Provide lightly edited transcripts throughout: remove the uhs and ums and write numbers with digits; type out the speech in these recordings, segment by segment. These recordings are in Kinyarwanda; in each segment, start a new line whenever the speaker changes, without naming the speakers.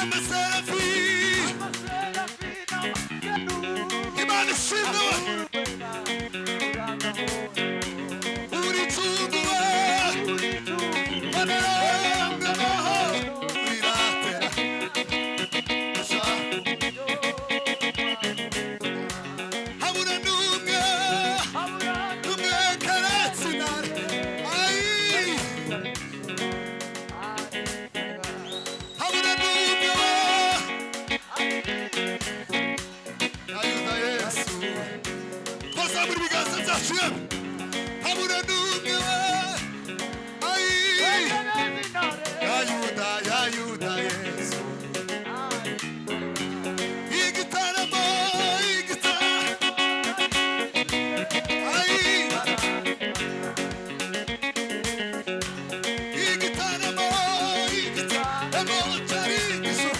amaserafi Imana ishimwe uri tunguwe wanarangamaho wiratera habura n'umwe karatsinare habura n'umwe ayuda Yesu twazamura ibiganza byacu habura n'umwe ayuda Yesu igitaramo cyari igiso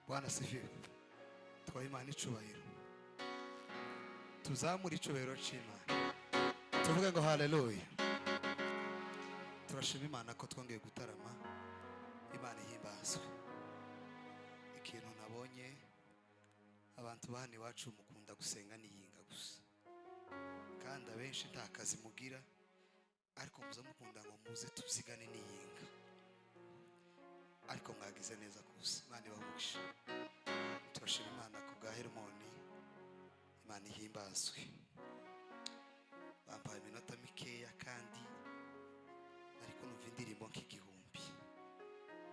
Bwana sifiwe. Twaha Imana icubahiro. Tuzamura icubahiro c'Imana. Tuvuge ngo haleluya. Turashima Imana ko twongeye gutarama. Imana ihimbazwe. Ikintu nabonye abantu bahani wacu mukunda gusenga niyinga gusa. Kandi abenshi nta kazi mugira ariko muza mukunda ngo muze tuzigane niyinga. Ariko mwagize neza gusa. Imana ibahugishe. Turashima Imana ku bwa Hermoni. Imana ihimbazwe. Bambaye iminota mikeya kandi ariko numva indirimbo nk'igihumbi.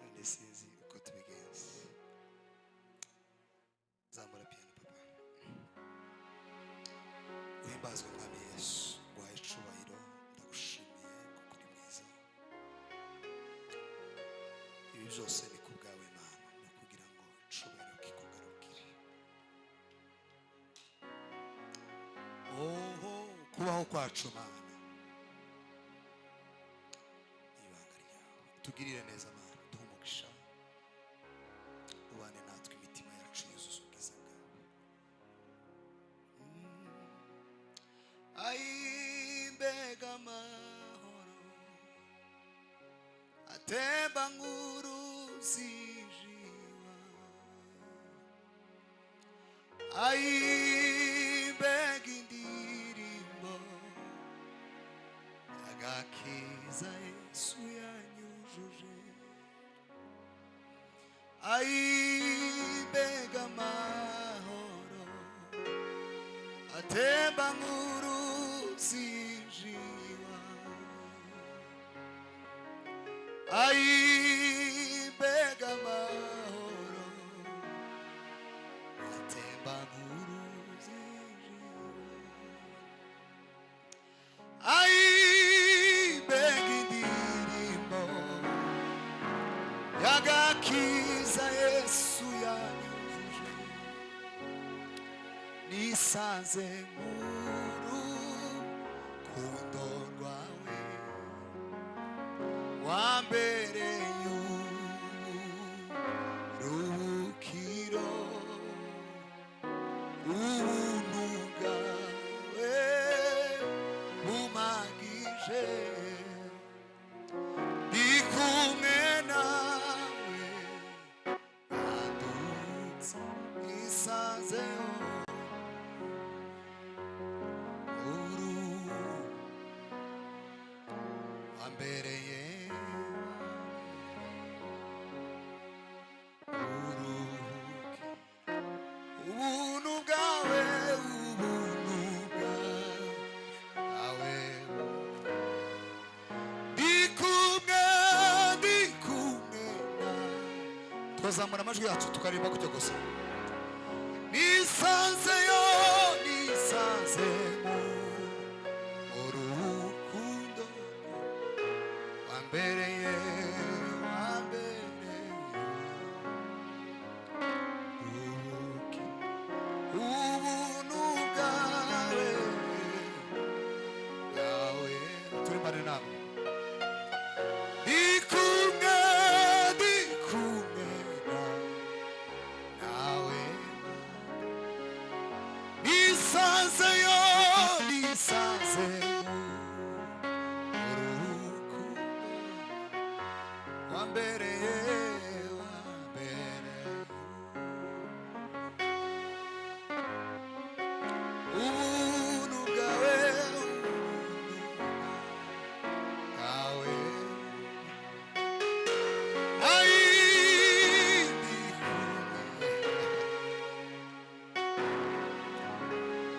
None sinzi uko tubigenza. Zamura piano papa. Uhimbazwe Mwami Yesu. Guhaye icubahiro. Ndagushimiye kuko uri mwiza. Ibi byose ni ku bwawe Mana. No kugira ngo icubahiro kikugarukire. Kubaho kwacu Mana ibanga ryawe tugirire neza Mana duhe umugisha ubane natwe imitima yacu yuzuza ubwiza bwawe mbega amahoro atemba nk'uruzi mbega indirimbo agakiza Yesu yanyujuje mbega amahoro atemba nk'uruzi mbega amahoro atemba nk'uruzi mbega indirimbo y'agakiza Yesu yanyujuje nisanze nk'urukundo rwawe wambereye uruhukiro ubuntu bwawe bumagije ndi kumwe nawe ndandutse nisanzeho wambereye ubuntu bwawe ndi kumwe twazamura amajwi yacu tukaririmba gutyo gusa nisanzeyo mu rukundo wambereye ubuntu bwawe turi mbane namwe nigezeyo nisaze uruhuko wambereye ubuntu bwawe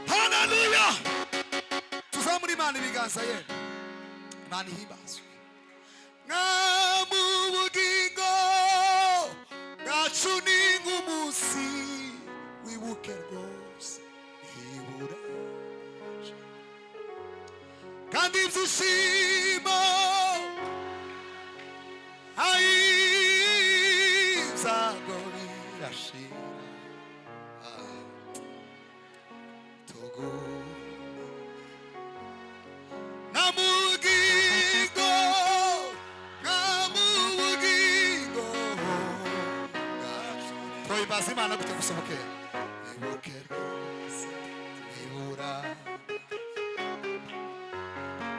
haleluya tuzamura Imana ibiganza ye Imana ihimbazwe mu bugingo bwacu ni nk'umunsi wibuke rwose ntibura kandi ibyishimo ibyago birashira Twayibaza Imana gute gusohoke ibuke rwose ntibura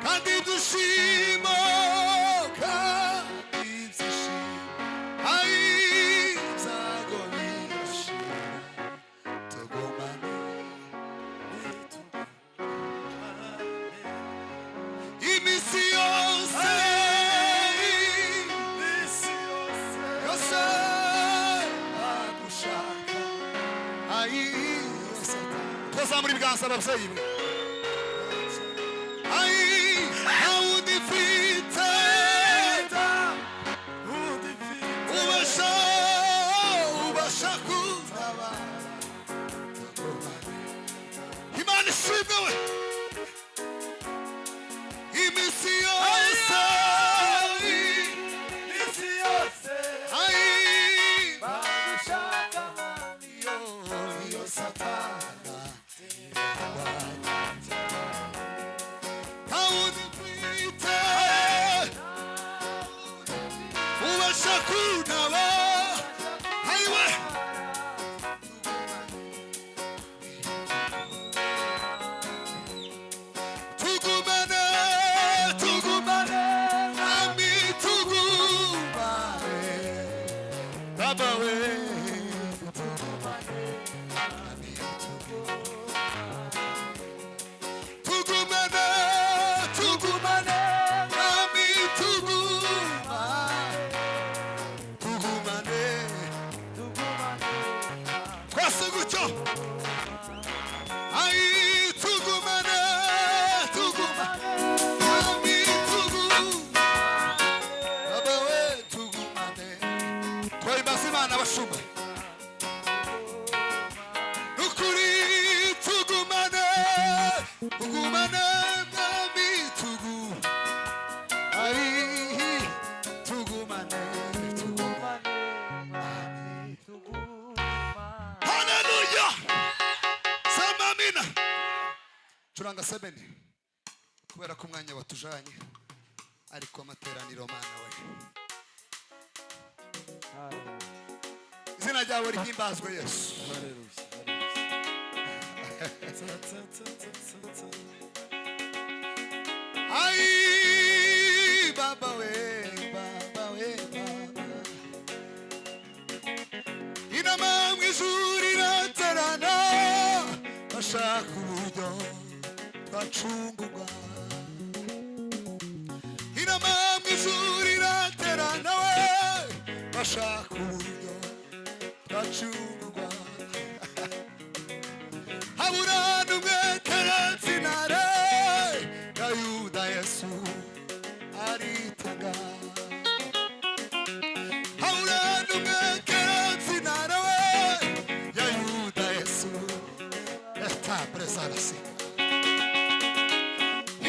kandi ibyishimo ibyago birashira tugumane iminsi yose tuzamura ibiganza ababyeyi mwe ntawundi mfite ubasha kuntabara Imana ishimwe we iminsi yose iyo Satana ntawundi mfite ubasha kuntabara ayiwe tugumane nami tugumane Baba we Imana bashumba ukuri tugumane mwami tugumane haleluya samamina curanga 7 kubera ko umwanya watujanye ariko amateraniro Mana we izina ryawe rihimbazwe Yesu ai baba we inama mw'ijuru iraterana bashaka uburyo bacungurwa inama mw'ijuru iraterana we bashaka uburyo bacungurwa habura n'umwe keretse intare ya Yuda Yesu aritanga habura n'umwe keretse intare we ya Yuda Yesu está presarasi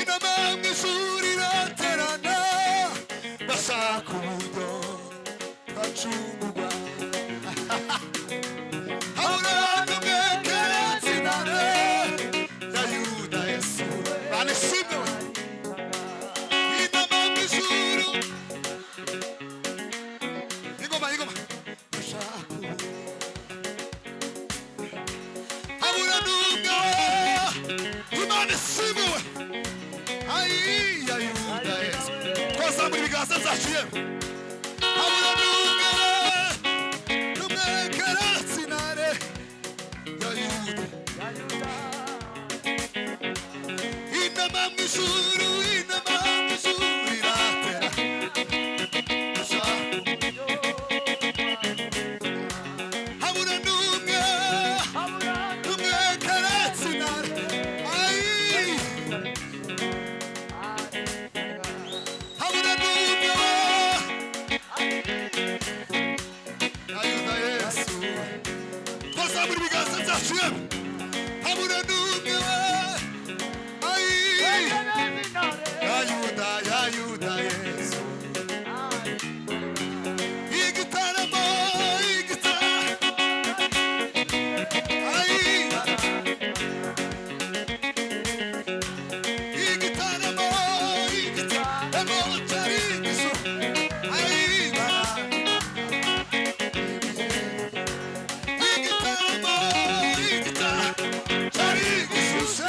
inama mw'ijuru iraterana bashaka uburyo bacungurwa habura n'umwe keretse intare Imana ishimwe. Ai ayuda Yesu. Twazamura ibiganza byacu yewe. Habura n'umwe karatsinare yayuda. Inama mw'ijuru iratera. Habura n'umwe karatsinare. Ai habura n'umwe ayuda Yesu. Twazamura ibiganza byacu yewe. Habura n'umwe ayuda Yesu. Igitaramo cyari igisu.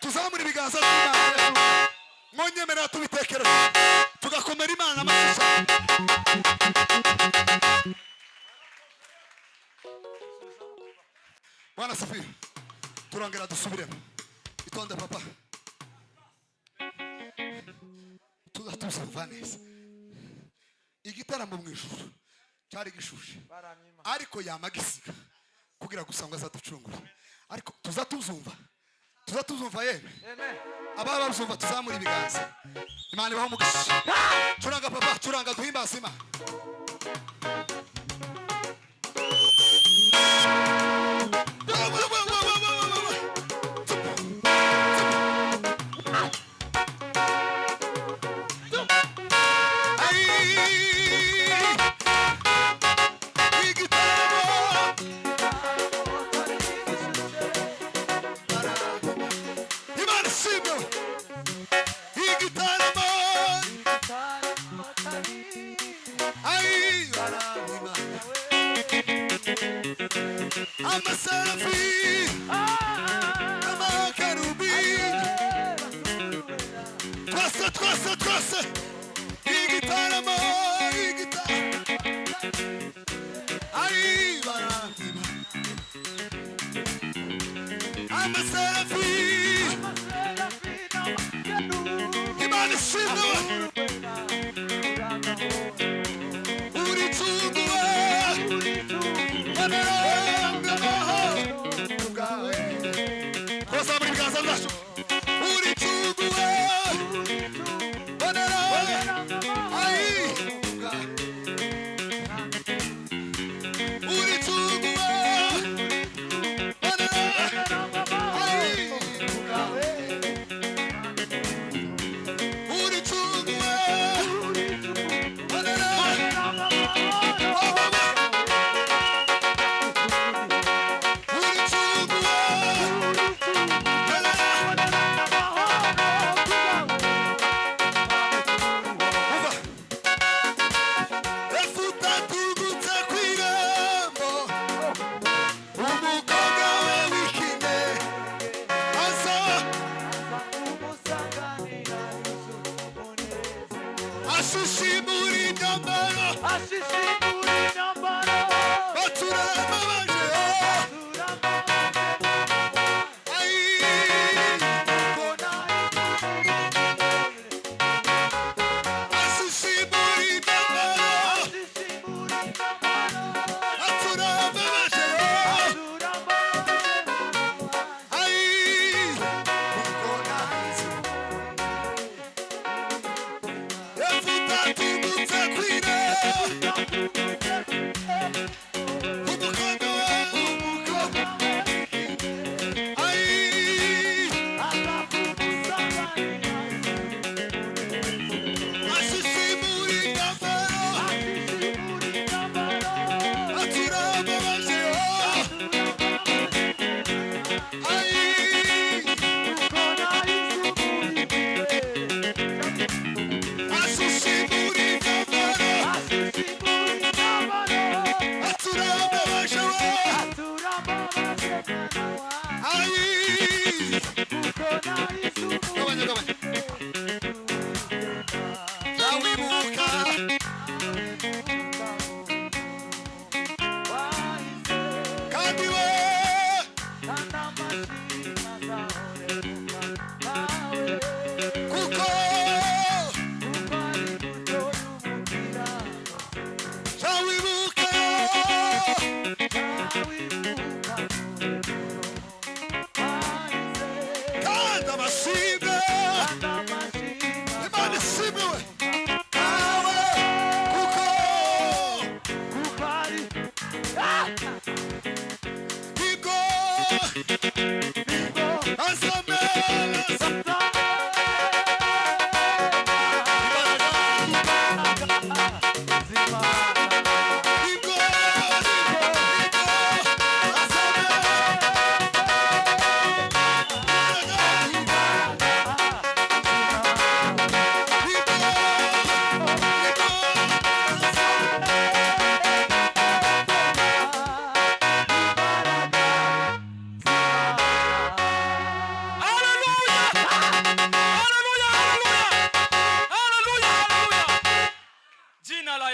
Tuzamura ibiganza by'Imana. Mwonyemerera tubitekereje. Tugakomera Imana amashusho. Bwana Safi. Turongera dusubiremo. Itonde papa. Tuzatuza neza. Igitaramo mu ijuru cyari gishushe. Ariko yamagisiga kugira gusanga azaducungura. Ariko tuzatuzumva yewe. Ababa bazumva tuzamura ibiganza. Imana ibaho umugisha. Curanga papa, curanga duhimbaza Imana. Twase igitaramo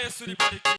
Yesu libariki.